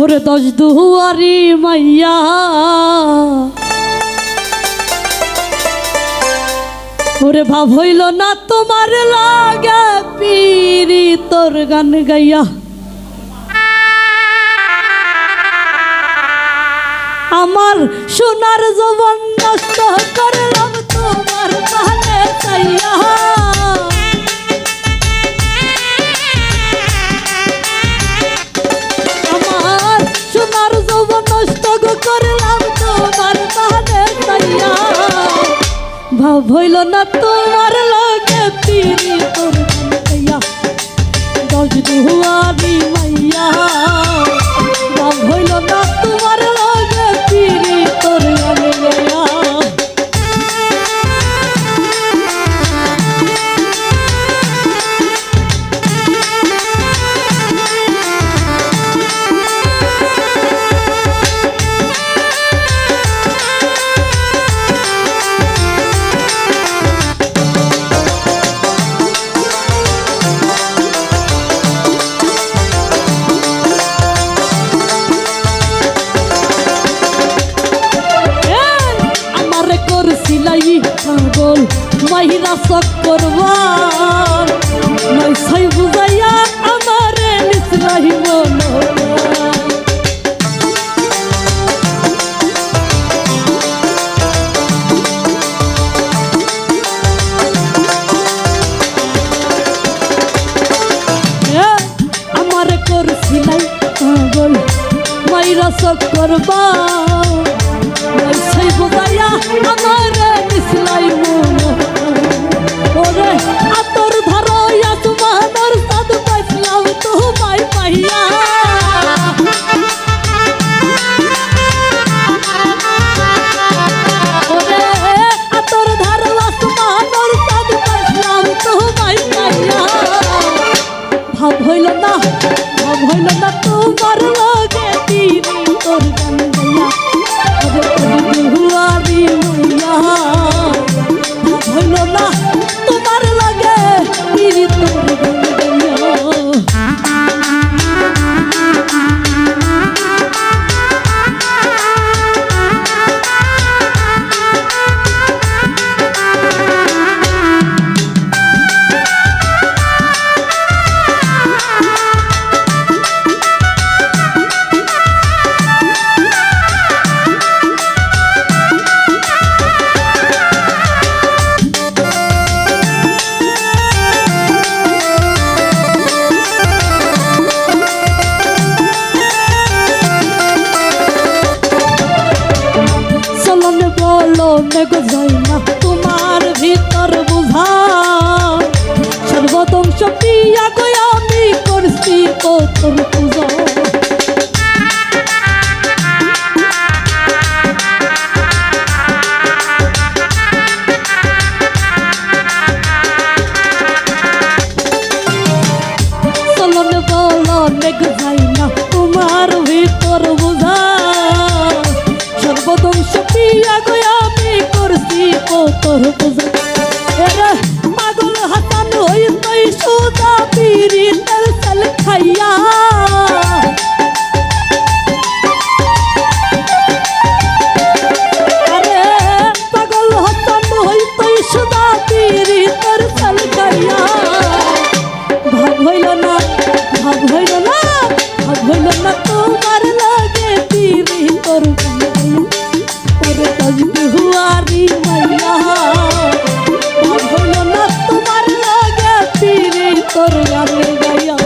ওরে 10 দুয়ারি মাইয়া ওরে ভাব হইল না তোমার লাগা পিরি তোর গান গাইয়া আমার সোনার যৌবন নষ্ট করলাম তোমার পানে চাইয়া আমার সোনার যৌবন নষ্ট করলাম তোমার পানে চাইয়া ভাব হইল না তোমার লগে পিরি তোর গান গাইয়া 10 দুয়ারি মাইয়া ভাব হইল না তোমার লগে পিরি তোর গান গাইয়া পাগল মাহিরা চক্করবা নাই ছাই বুঝাইয়া আমারে নিসরাহি মনো আমারে করছিলাই পাগল মাহিরা চক্করবা নাই ছাই বুঝাইয়া আমারে নিসলাই মনো ওরে আতর ধরাইয়া তোমার সাদ পাইলাম তোমায় পাইয়া ওরে আতর ধরাইয়া তোমার সাদ পাইলাম তোমায় পাইয়া ভাব হইল না তোমার লগে পিরি তোর গান গাইয়া দুয়ারি মাইয়া ভাব হইল না তোমার লগে পিরি তোর গান গাইয়া গো যাই না তোমার ভিতর বুঝা সর্বধ্বংস পিয়া গো আমি করছি তোর পূজা চলন বলনে গো যাই না তোমার ভিতর বুঝা সর্বধ্বংস পিয়া গো তোর পূজা এরে পাগল হাসান হইতই সুদা পিরি তেল তেল খাইয়া আরে পাগল হাসান হইতই সুদা পিরি তেল তেল খাইয়া ভাব হইল না তোমার লাগে পিরি তোর গান গাইয়া ওরে 10 দুয়ারি মাইয়া ভাব হইল না তোমার লাগে পিরি তোর গান গাইয়া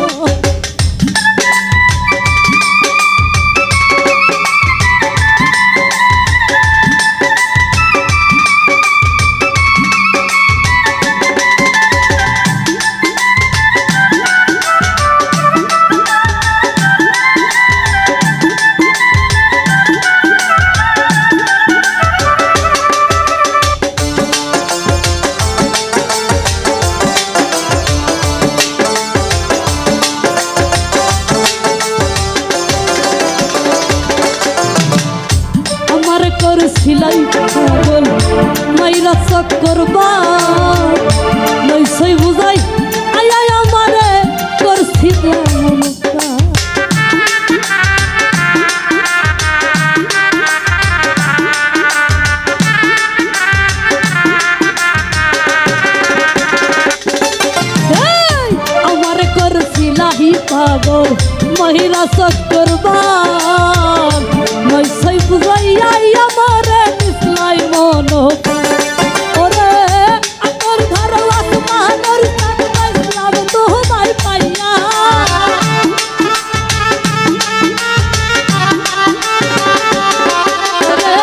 করছিলাই পাগল মাইরা চক্করবা নই সই বুঝাই আয় আমারে করছি সাগর মহিলা চক্করবান নৈশই বুঝাইয়া আমারে নিসলাই মন ওরে আকর ধর আসমানের চাঁদ পাইলাম তোমায় পাইয়া ওরে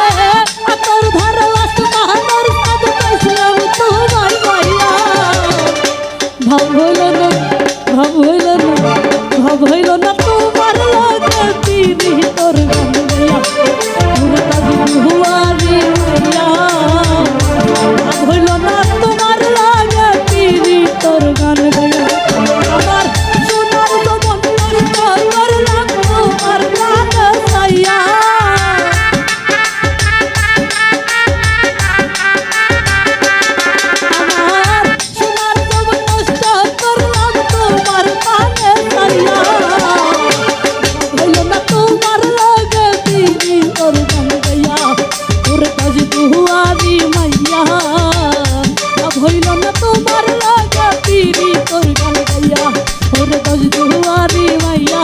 আকর ধর আসমানের চাঁদ পাইলাম তোমায় পাইয়া ভাব হইল না ভাব হইল না ভাব হইল না তোমার লাগে তিনি তোর গান গাইয়া ঘুরতা হুয়ারি মাইয়া ভাব হইল না তোমার লাগে তিনি তোর গান গাইয়া আমার সোনার জমন তোর লাগ তোমার গান গাইয়া হইল না তোমার লাগা পিরি তোর গান গাইয়া ওরে দশ দুয়ারি মাইয়া